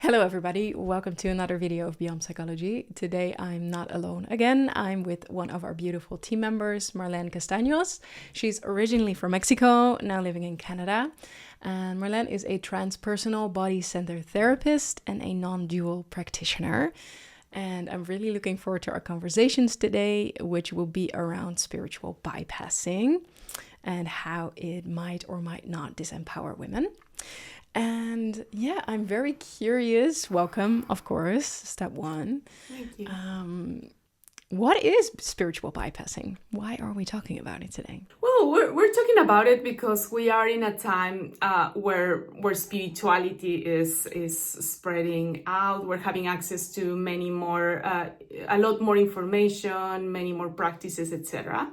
Hello everybody, welcome to another video of Beyond Psychology. Today I'm not alone again. I'm with one of our beautiful team members, Marlene Castaños. She's originally from Mexico, now living in Canada. And Marlene is a transpersonal body-centered therapist and a non-dual practitioner. And I'm really looking forward to our conversations today, which will be around spiritual bypassing and how it might or might not disempower women. And yeah, I'm very curious. Welcome, of course, step one. Thank you. What is spiritual bypassing? Why are we talking about it today? Well, we're talking about it because we are in a time where spirituality is spreading out. We're having access to many more, a lot more information, many more practices, etc.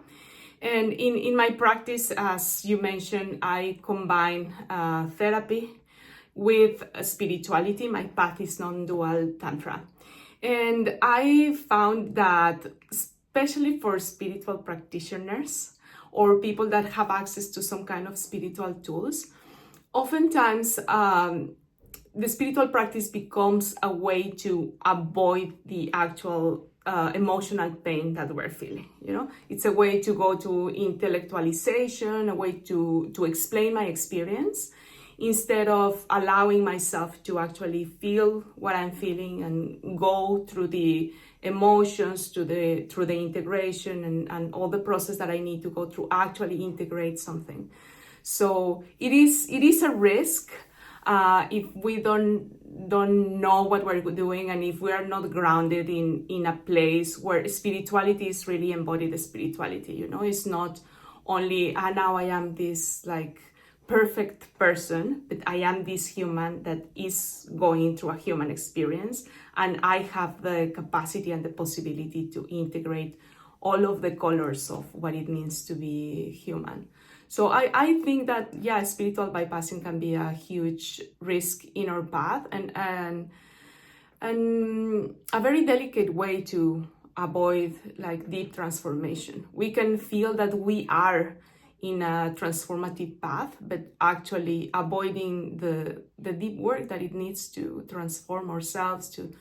And in my practice, as you mentioned, I combine therapy with spirituality. My path is non-dual tantra. And I found that, especially for spiritual practitioners or people that have access to some kind of spiritual tools, oftentimes the spiritual practice becomes a way to avoid the actual emotional pain that we're feeling. It's a way to go to intellectualization, a way to explain my experience, instead of allowing myself to actually feel what I'm feeling and go through the emotions, through the integration and all the process that I need to go through, actually integrate something. So it is a risk if we don't know what we're doing, and if we are not grounded in a place where spirituality is really embodied spirituality. It's not only now I am this perfect person, but I am this human that is going through a human experience, and I have the capacity and the possibility to integrate all of the colors of what it means to be human. So I think that, spiritual bypassing can be a huge risk in our path, and a very delicate way to avoid deep transformation. We can feel that we are in a transformative path, but actually avoiding the deep work that it needs to transform ourselves, to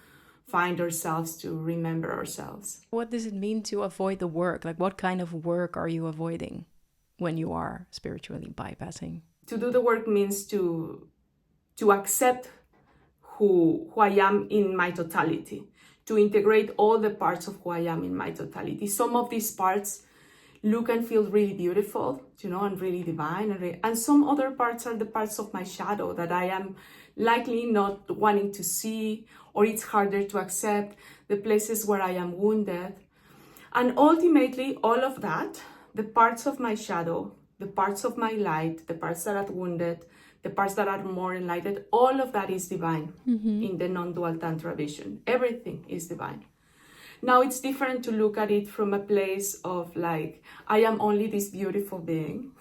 find ourselves, to remember ourselves. What does it mean to avoid the work? What kind of work are you avoiding when you are spiritually bypassing? To do the work means to accept who I am in my totality, to integrate all the parts of who I am in my totality. Some of these parts look and feel really beautiful, and really divine. And some other parts are the parts of my shadow that I am likely not wanting to see, or it's harder to accept, the places where I am wounded. And ultimately, all of that, the parts of my shadow, the parts of my light, the parts that are wounded, the parts that are more enlightened, all of that is divine in the non-dual tantra vision. Everything is divine. Now, it's different to look at it from a place of I am only this beautiful being,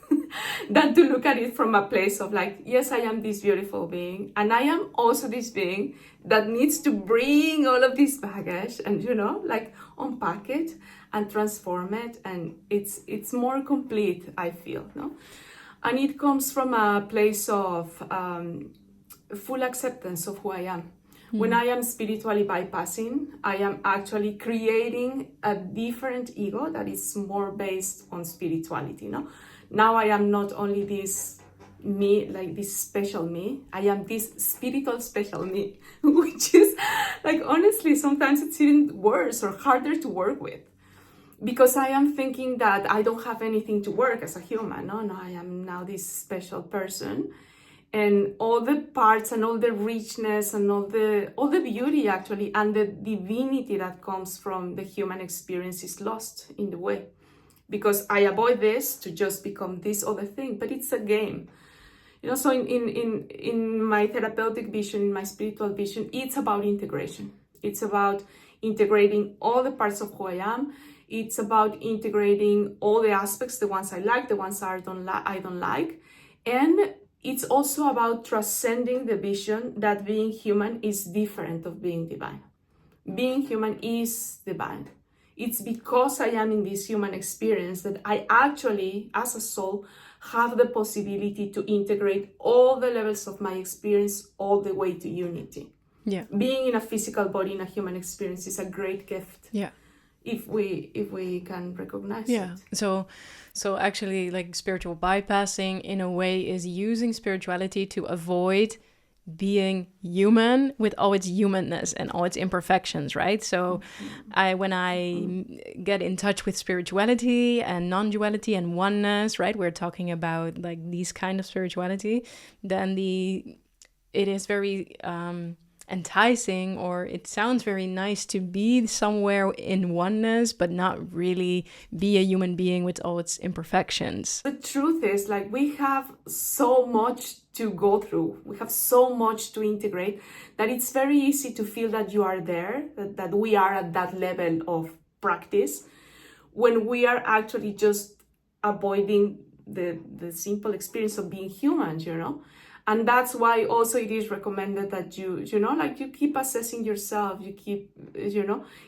than to look at it from a place of yes, I am this beautiful being, and I am also this being that needs to bring all of this baggage and, unpack it and transform it. And it's more complete, I feel, no? And it comes from a place of full acceptance of who I am. When I am spiritually bypassing, I am actually creating a different ego that is more based on spirituality. Now I am not only this me, this special me, I am this spiritual special me, which is honestly, sometimes it's even worse or harder to work with, because I am thinking that I don't have anything to work as a human. No, I am now this special person. And all the parts and all the richness and all the beauty, actually, and the divinity that comes from the human experience is lost in the way. Because I avoid this to just become this other thing, but it's a game. So in my therapeutic vision, in my spiritual vision, it's about integration. It's about integrating all the parts of who I am. It's about integrating all the aspects, the ones I like, the ones I don't like. And it's also about transcending the vision that being human is different of being divine. Being human is divine. It's because I am in this human experience that I actually, as a soul, have the possibility to integrate all the levels of my experience all the way to unity. Yeah. Being in a physical body in a human experience is a great gift. Yeah. If we can recognize Yeah. it. So actually, like, spiritual bypassing in a way is using spirituality to avoid being human with all its humanness and all its imperfections, right? So when I get in touch with spirituality and non-duality and oneness, right, we're talking about like these kind of spirituality, then it is very enticing, or it sounds very nice to be somewhere in oneness but not really be a human being with all its imperfections. The truth is, like, we have so much to go through, we have so much to integrate, that it's very easy to feel that you are there, that we are at that level of practice, when we are actually just avoiding the simple experience of being human, you know. And that's why also it is recommended that you keep assessing yourself, you keep,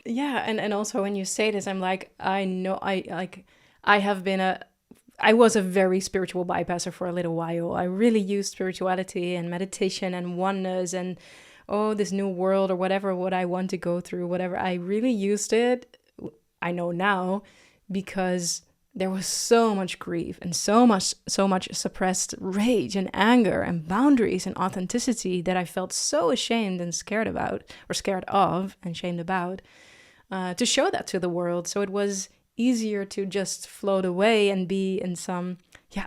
Yeah, and also when you say this, I'm like, I know, I was a very spiritual bypasser for a little while. I really used spirituality and meditation and oneness and this new world or whatever, what I want to go through, whatever. I really used it, I know now, because there was so much grief and so much suppressed rage and anger and boundaries and authenticity that I felt so ashamed and scared of and shamed about, to show that to the world. So it was easier to just float away and be in some,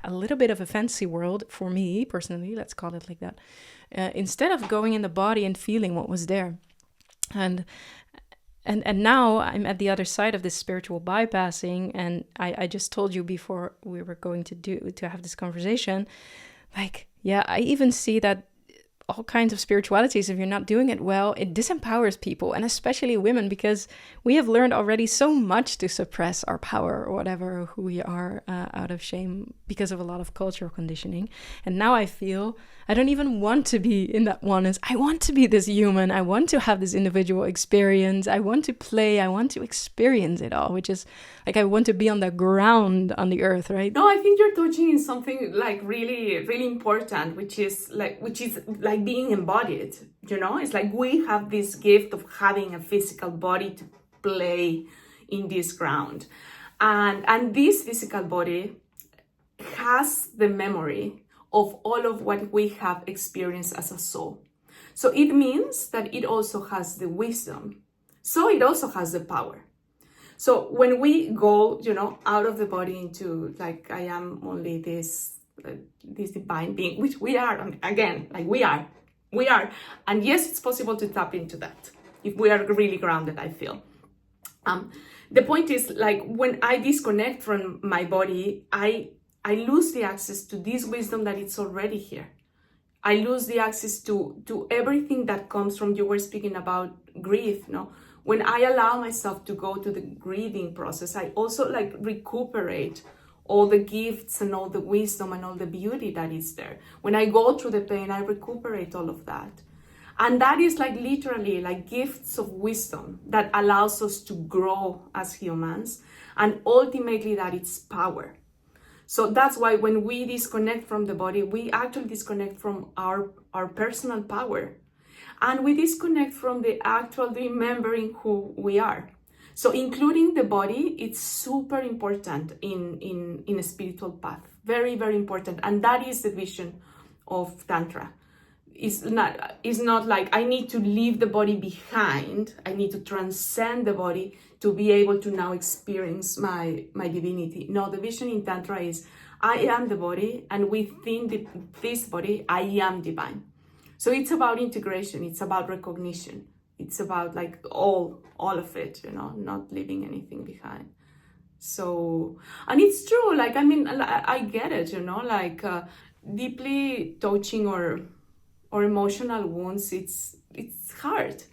a little bit of a fantasy world for me personally, let's call it like that, instead of going in the body and feeling what was there. And now I'm at the other side of this spiritual bypassing, and I just told you before we were going to have this conversation, like, I even see that all kinds of spiritualities, if you're not doing it well, it disempowers people, and especially women, because we have learned already so much to suppress our power or whatever, who we are, out of shame because of a lot of cultural conditioning. And now I feel I don't even want to be in that oneness. I want to be this human. I want to have this individual experience. I want to play. I want to experience it all, which is like, I want to be on the ground on the earth, right? No, I think you're touching in something like really, really important, which is like being embodied, you know. It's like we have this gift of having a physical body to play in this ground, and this physical body has the memory of all of what we have experienced as a soul. So it means that it also has the wisdom. So it also has the power. So when we go, you know, out of the body into, like, I am only this divine being, which we are, again, like we are. And yes, it's possible to tap into that if we are really grounded, I feel. The point is, like, when I disconnect from my body, I lose the access to this wisdom that it's already here. I lose the access to everything that comes from, you were speaking about grief, no? When I allow myself to go to the grieving process, I also like recuperate all the gifts and all the wisdom and all the beauty that is there. When I go through the pain, I recuperate all of that. And that is like literally like gifts of wisdom that allows us to grow as humans, and ultimately that it's power. So that's why when we disconnect from the body, we actually disconnect from our personal power. And we disconnect from the actual remembering who we are. So including the body, it's super important in a spiritual path. Very, very important. And that is the vision of Tantra. It's not like I need to leave the body behind. I need to transcend the body to be able to now experience my divinity. No, the vision in Tantra is I am the body, and within this body, I am divine. So it's about integration. It's about recognition. It's about like all of it, you know, not leaving anything behind. So, and it's true. Like, I mean, I get it, you know, like deeply touching or emotional wounds. It's hard,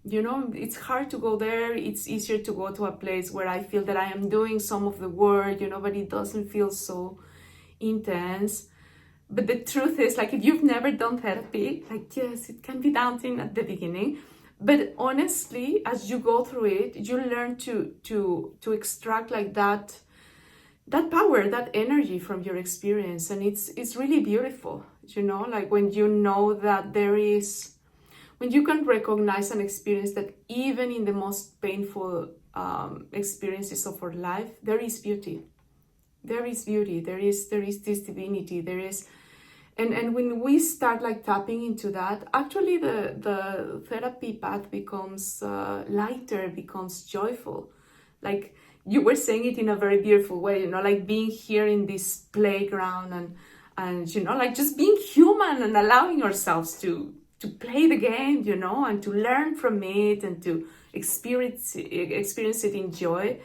you know. It's hard to go there. It's easier to go to a place where I feel that I am doing some of the work, you know, but it doesn't feel so intense. But the truth is, like, if you've never done therapy, like, yes, it can be daunting at the beginning. But honestly, as you go through it, you learn to extract like that power, that energy from your experience. And it's really beautiful, you know, like when you know that there is when you can recognize and experience that even in the most painful experiences of our life, there is beauty. There is beauty. There is this divinity. There is, and when we start like tapping into that, actually the therapy path becomes lighter, becomes joyful. Like you were saying it in a very beautiful way, like being here in this playground and like just being human and allowing ourselves to play the game, and to learn from it and to experience it in joy.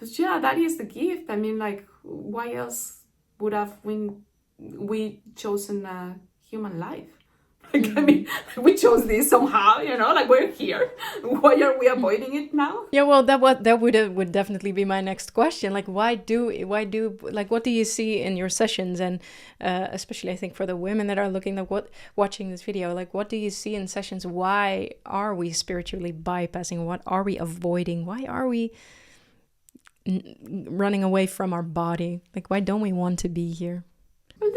But yeah, that is the gift. I mean, like, why else would have we chosen a human life? Like, I mean, we chose this somehow, like we're here. Why are we avoiding it now? Yeah, well, that would definitely be my next question. Like, what do you see in your sessions, and especially I think for the women that are watching this video, like, what do you see in sessions? Why are we spiritually bypassing? What are we avoiding? Why are we running away from our body? Like, why don't we want to be here? Well,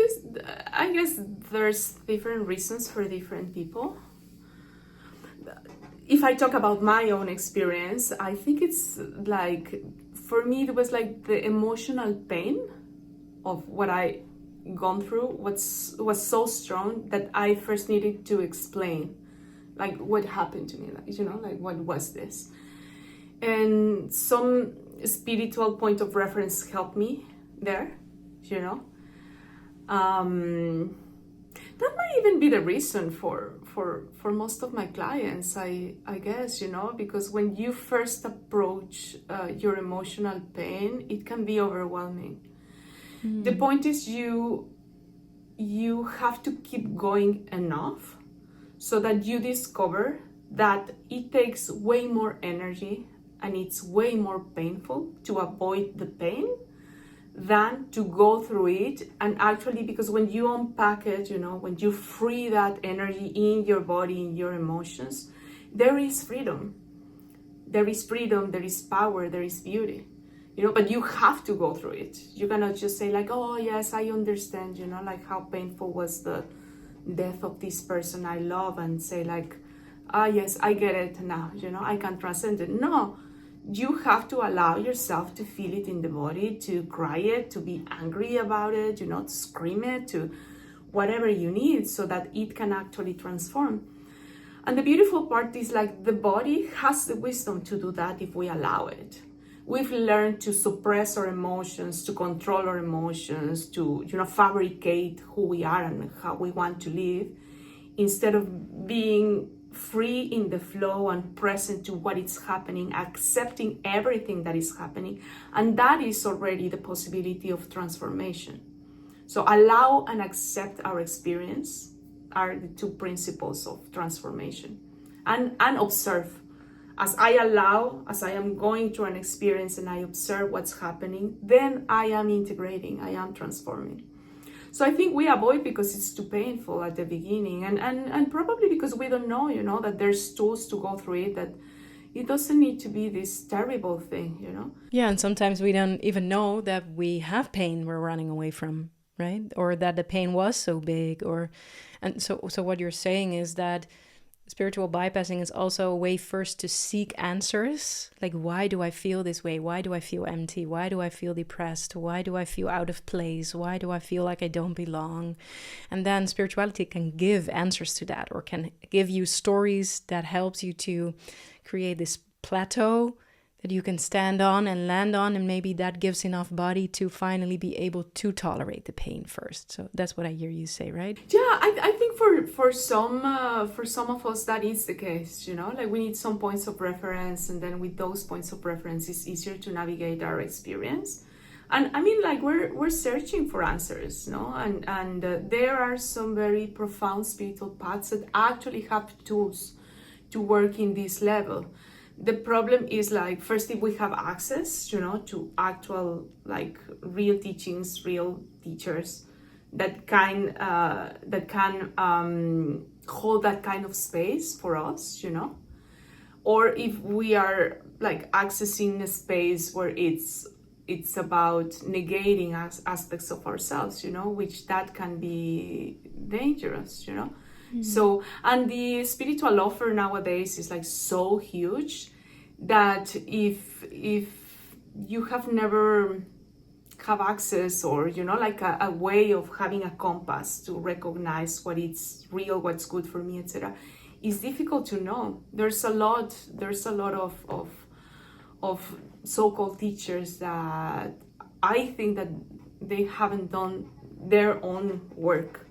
I guess there's different reasons for different people. If I talk about my own experience, I think it's like, for me, it was like the emotional pain of what I gone through was so strong that I first needed to explain, like, what happened to me, like what was this? And some spiritual point of reference helped me there, that might even be the reason for most of my clients, I guess, because when you first approach your emotional pain, it can be overwhelming. The point is you have to keep going enough so that you discover that it takes way more energy and it's way more painful to avoid the pain than to go through it. And actually, because when you unpack it, when you free that energy in your body, in your emotions, there is freedom. There is freedom, there is power, there is beauty, but you have to go through it. You cannot just say like, oh yes, I understand, like how painful was the death of this person I love, and say like, yes, I get it now, I can transcend it. No, you have to allow yourself to feel it in the body, to cry it, to be angry about it, to scream it, to whatever you need, so that it can actually transform. And the beautiful part is like the body has the wisdom to do that if we allow it. We've learned to suppress our emotions, to control our emotions, to fabricate who we are and how we want to live, instead of being free in the flow and present to what is happening, accepting everything that is happening. And that is already the possibility of transformation. So allow and accept our experience are the two principles of transformation. And observe. As I am going through an experience and I observe what's happening, then I am integrating, I am transforming. So I think we avoid because it's too painful at the beginning, and probably because we don't know, that there's tools to go through it, that it doesn't need to be this terrible thing, Yeah, and sometimes we don't even know that we have pain we're running away from, right? Or that the pain was so big, and so what you're saying is that spiritual bypassing is also a way first to seek answers. Like, why do I feel this way? Why do I feel empty? Why do I feel depressed? Why do I feel out of place? Why do I feel like I don't belong? And then spirituality can give answers to that, or can give you stories that helps you to create this plateau that you can stand on and land on, and maybe that gives enough body to finally be able to tolerate the pain first. So that's what I hear you say, right? Yeah, I think for some of us that is the case, like we need some points of reference, and then with those points of reference it's easier to navigate our experience. And I mean, like we're searching for answers, and there are some very profound spiritual paths that actually have tools to work in this level. The problem is, like, first, if we have access, to actual, like, real teachings, real teachers that can hold that kind of space for us, or if we are like accessing a space where it's about negating aspects of ourselves, which that can be dangerous, So, and the spiritual offer nowadays is like so huge that if you have never have access, or like a way of having a compass to recognize what is real, what's good for me, etc., it's difficult to know. There's a lot of so-called teachers that I think that they haven't done their own work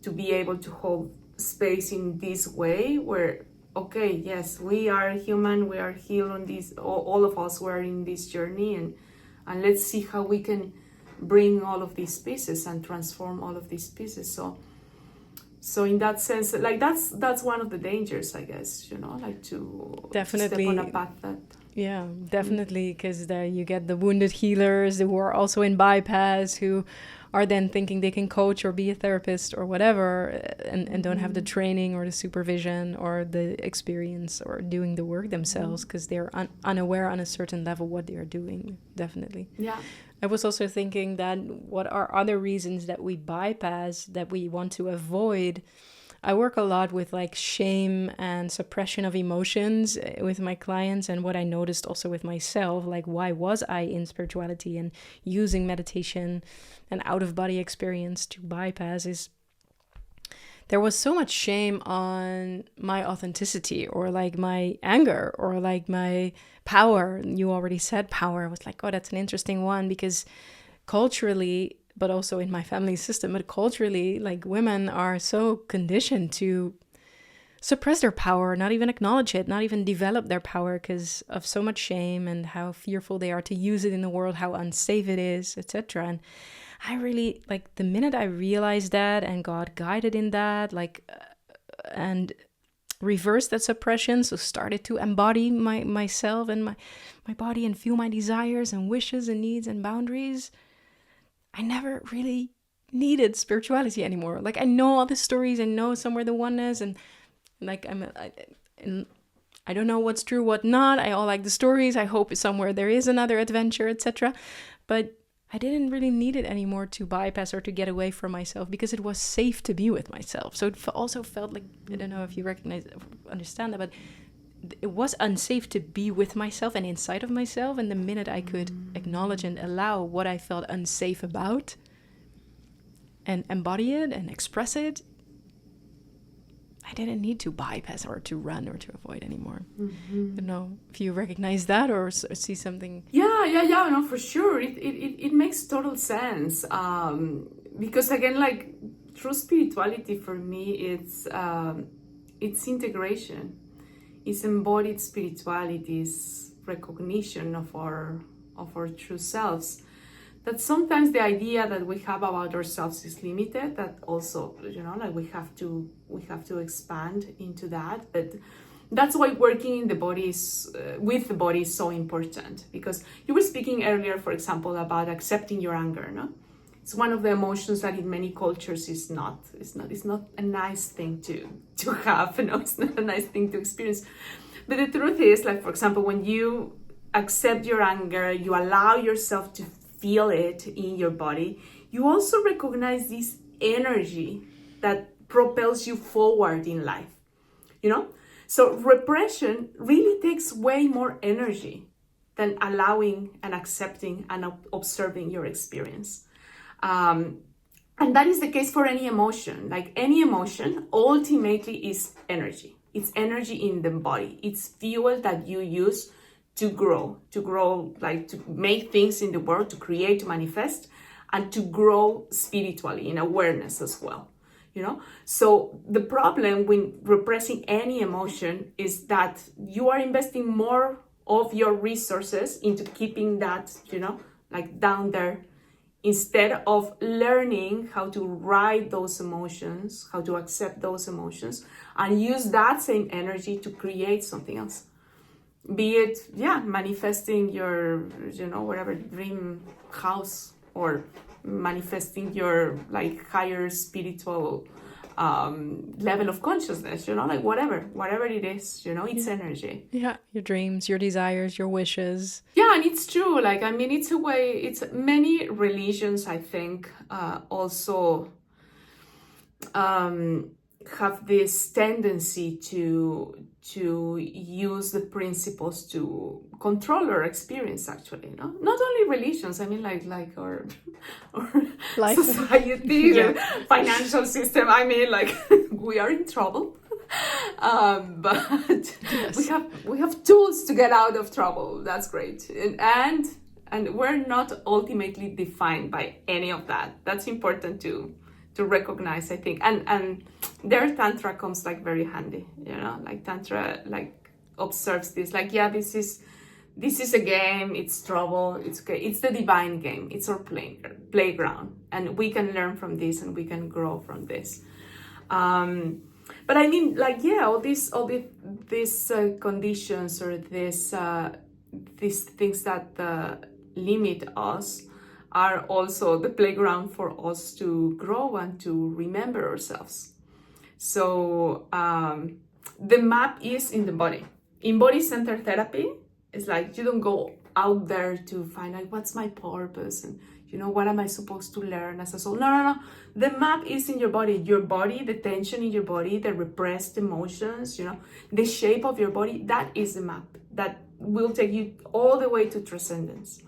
to be able to hold space in this way, where okay, yes, we are human, we are healed on this, all of us were in this journey, and let's see how we can bring all of these pieces and transform all of these pieces. So in that sense, like that's one of the dangers, I guess, like to Definitely. step on a path that... Yeah, definitely, because there you get the wounded healers who are also in bypass, who are then thinking they can coach or be a therapist or whatever, and don't have the training or the supervision or the experience or doing the work themselves, because they're unaware on a certain level what they are doing. Definitely. Yeah. I was also thinking that what are other reasons that we bypass, that we want to avoid. I work a lot with like shame and suppression of emotions with my clients, and what I noticed also with myself, like why was I in spirituality and using meditation and out-of-body experience to bypass, is there was so much shame on my authenticity, or like my anger, or like my power. You already said power. I was like, oh, that's an interesting one, because culturally, but also in my family system, but culturally, like women are so conditioned to suppress their power, not even acknowledge it, not even develop their power, because of so much shame and how fearful they are to use it in the world, how unsafe it is, etc. And I really, like, the minute I realized that and got guided in that, like, and reversed that suppression, so started to embody myself and my body, and feel my desires and wishes and needs and boundaries, I never really needed spirituality anymore. Like, I know all the stories, I know somewhere the oneness, and like I don't know what's true, what not. I all like the stories. I hope somewhere there is another adventure, etc. But I didn't really need it anymore to bypass or to get away from myself, because it was safe to be with myself. So it also felt like, I don't know if you understand that, but it was unsafe to be with myself and inside of myself. And the minute I could acknowledge and allow what I felt unsafe about and embody it and express it, I didn't need to bypass or to run or to avoid anymore. I don't know if you recognize that or see something. Yeah, no, for sure. It makes total sense. Because again, like, true spirituality for me, it's integration. It's embodied spirituality, it's recognition of our true selves. That sometimes the idea that we have about ourselves is limited, that also, like we have to expand into that. But that's why working in the body with the body is so important, because you were speaking earlier, for example, about accepting your anger, no? It's one of the emotions that in many cultures is not a nice thing to have, it's not a nice thing to experience. But the truth is, like, for example, when you accept your anger, you allow yourself to feel it in your body, you also recognize this energy that propels you forward in life, So repression really takes way more energy than allowing and accepting and observing your experience. And that is the case for any emotion. Like, any emotion ultimately is energy. It's energy in the body. It's fuel that you use to grow, like to make things in the world, to create, to manifest, and to grow spiritually in awareness as well. So the problem when repressing any emotion is that you are investing more of your resources into keeping that, like down there, instead of learning how to ride those emotions, how to accept those emotions, and use that same energy to create something else. Be it, manifesting your, whatever dream house, or manifesting your like higher spiritual level of consciousness, like whatever it is, it's energy. Yeah, your dreams, your desires, your wishes. Yeah, and it's true. Like, I mean, it's a way, it's many religions, I think, also have this tendency to use the principles to control our experience, actually, you know? Not only religions, I mean, like our Life. society, Yeah. the financial system. I mean, like, we are in trouble. But Yes. we have tools to get out of trouble. That's great. And we're not ultimately defined by any of that. That's important to recognize, I think. And there Tantra comes like very handy, you know, like Tantra like observes this, like, yeah, this is a game, it's trouble, it's okay. It's the divine game, it's our playground, and we can learn from this and we can grow from this. But I mean, like, yeah, all these conditions, or these things that limit us, are also the playground for us to grow and to remember ourselves. So the map is in the body. In body-centered therapy, it's like you don't go out there to find out what's my purpose and, you know, what am I supposed to learn as a soul. No. The map is in your body, the tension in your body, the repressed emotions, you know, the shape of your body. That is the map that will take you all the way to transcendence.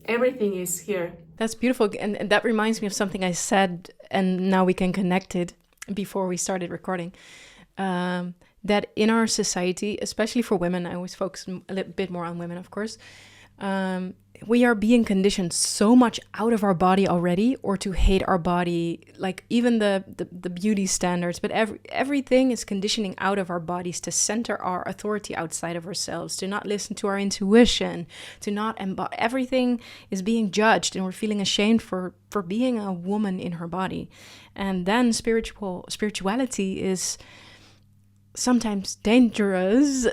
Everything is here. That's beautiful. And that reminds me of something I said, and now we can connect it before we started recording. That in our society, especially for women, I always focus a little bit more on women, of course, we are being conditioned so much out of our body already, or to hate our body, like even the beauty standards, but everything is conditioning out of our bodies to center our authority outside of ourselves, to not listen to our intuition, to not embody. Everything is being judged, and we're feeling ashamed for being a woman in her body. And then spirituality is sometimes dangerous,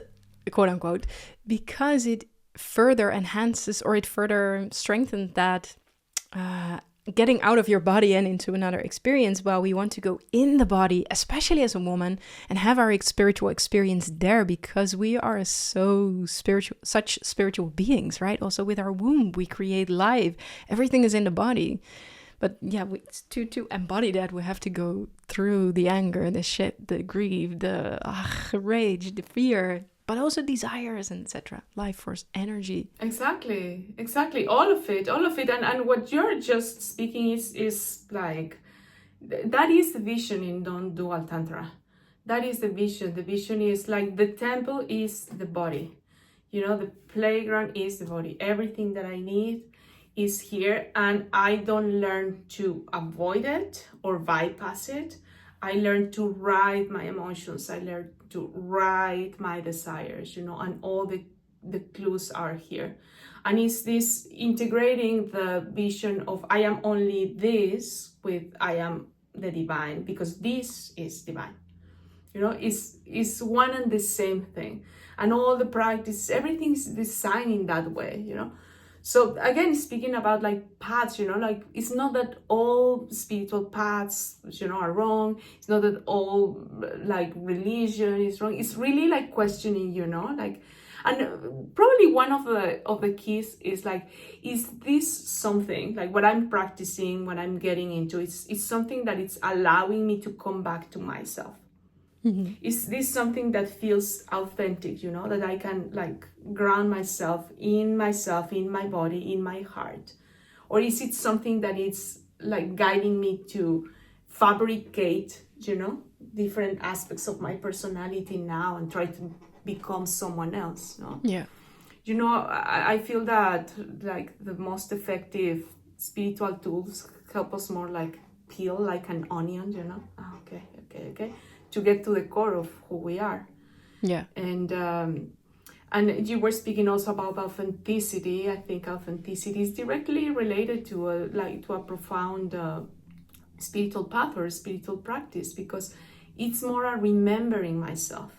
quote unquote, because it further enhances, or it further strengthens that getting out of your body and into another experience, while we want to go in the body, especially as a woman, and have our spiritual experience there, because we are such spiritual beings, right? Also with our womb, we create life. Everything is in the body. But yeah, to embody that, we have to go through the anger, the shit, the grief, the rage, the fear, but also desires, and etc. Life force, energy. Exactly. All of it. And what you're just speaking is like, that is the vision in non-dual Tantra. That is the vision. The vision is like, the temple is the body. You know, the playground is the body. Everything that I need is here, and I don't learn to avoid it or bypass it. I learn to ride my emotions. I learn to ride my desires, you know, and all the clues are here. And it's this integrating the vision of I am only this with I am the divine, because this is divine. You know, it's one and the same thing. And all the practice, everything's designed in that way, you know. So again, speaking about like paths, you know, like, it's not that all spiritual paths, you know, are wrong. It's not that all like religion is wrong. It's really like questioning, you know, like, and probably one of the keys is like, is this something like what I'm practicing, what I'm getting into? It's something that it's allowing me to come back to myself. Mm-hmm. Is this something that feels authentic, you know, that I can like ground myself, in my body, in my heart? Or is it something that it's like guiding me to fabricate, you know, different aspects of my personality now and try to become someone else? No? Yeah. You know, I feel that like the most effective spiritual tools help us more like peel like an onion, you know? Okay. To get to the core of who we are. Yeah. And you were speaking also about authenticity. I think authenticity is directly related to a profound spiritual path or spiritual practice, because it's more a remembering myself.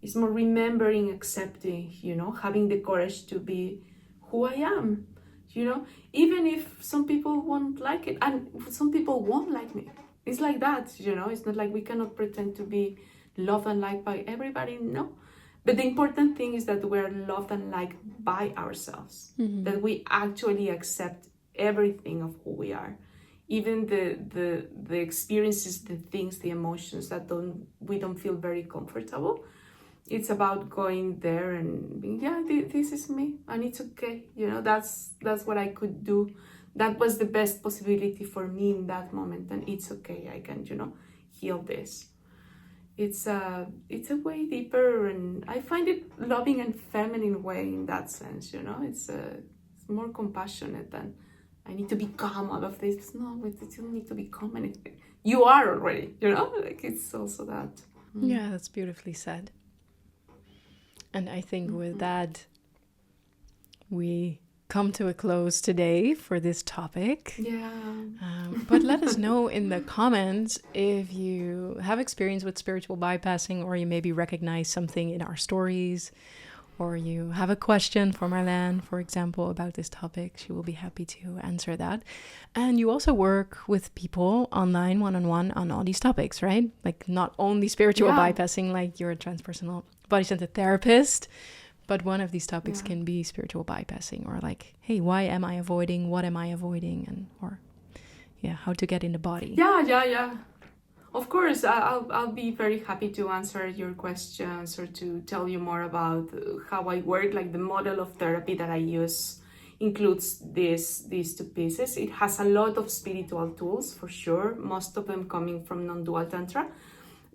It's more remembering, accepting, you know, having the courage to be who I am, you know, even if some people won't like it, and some people won't like me. It's like that, you know. It's not like we cannot pretend to be loved and liked by everybody, no. But the important thing is that we're loved and liked by ourselves. Mm-hmm. That we actually accept everything of who we are even the experiences, the things, the emotions that we don't feel very comfortable. It's about going there and being, yeah, this is me, and it's okay. That's what I could do. That was the best possibility for me in that moment, and it's okay. I can, heal this. It's a way deeper, and I find it loving and feminine way in that sense. It's more compassionate than I need to become all of this. No, you don't need to become anything. You are already. Like it's also that. Yeah, that's beautifully said. And I think with that, we come to a close today for this topic. Yeah. But let us know in the comments if you have experience with spiritual bypassing, or you maybe recognize something in our stories, or you have a question for Marlene, for example, about this topic. She will be happy to answer that. And you also work with people online, one-on-one, on all these topics, right? Like not only spiritual bypassing, like you're a transpersonal body-centered therapist, but one of these topics can be spiritual bypassing, or like, hey, why am I avoiding? What am I avoiding? And how to get in the body. Yeah. Of course, I'll be very happy to answer your questions or to tell you more about how I work. Like the model of therapy that I use includes these two pieces. It has a lot of spiritual tools for sure, most of them coming from non-dual tantra.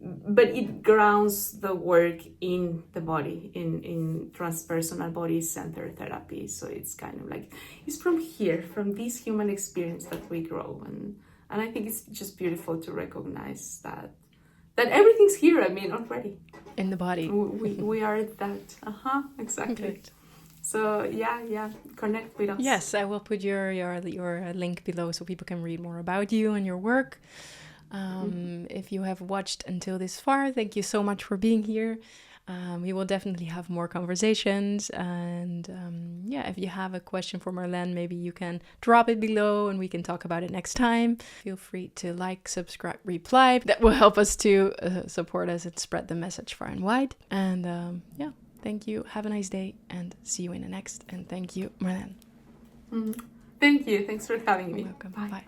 But it grounds the work in the body, in transpersonal body-centered therapy. So it's kind of like, it's from here, from this human experience that we grow. And I think it's just beautiful to recognize that everything's here, already. In the body. We are that. Exactly. Good. So yeah, connect with us. Yes, I will put your link below so people can read more about you and your work. If you have watched until this far, thank you so much for being here. We will definitely have more conversations, and if you have a question for Marlene, maybe you can drop it below and we can talk about it next time. Feel free to like, subscribe, reply. That will help us to support us and spread the message far and wide. And thank you. Have a nice day, and see you in the next. And thank you, Marlene. Thank you. Thanks for having me. You're welcome. Bye.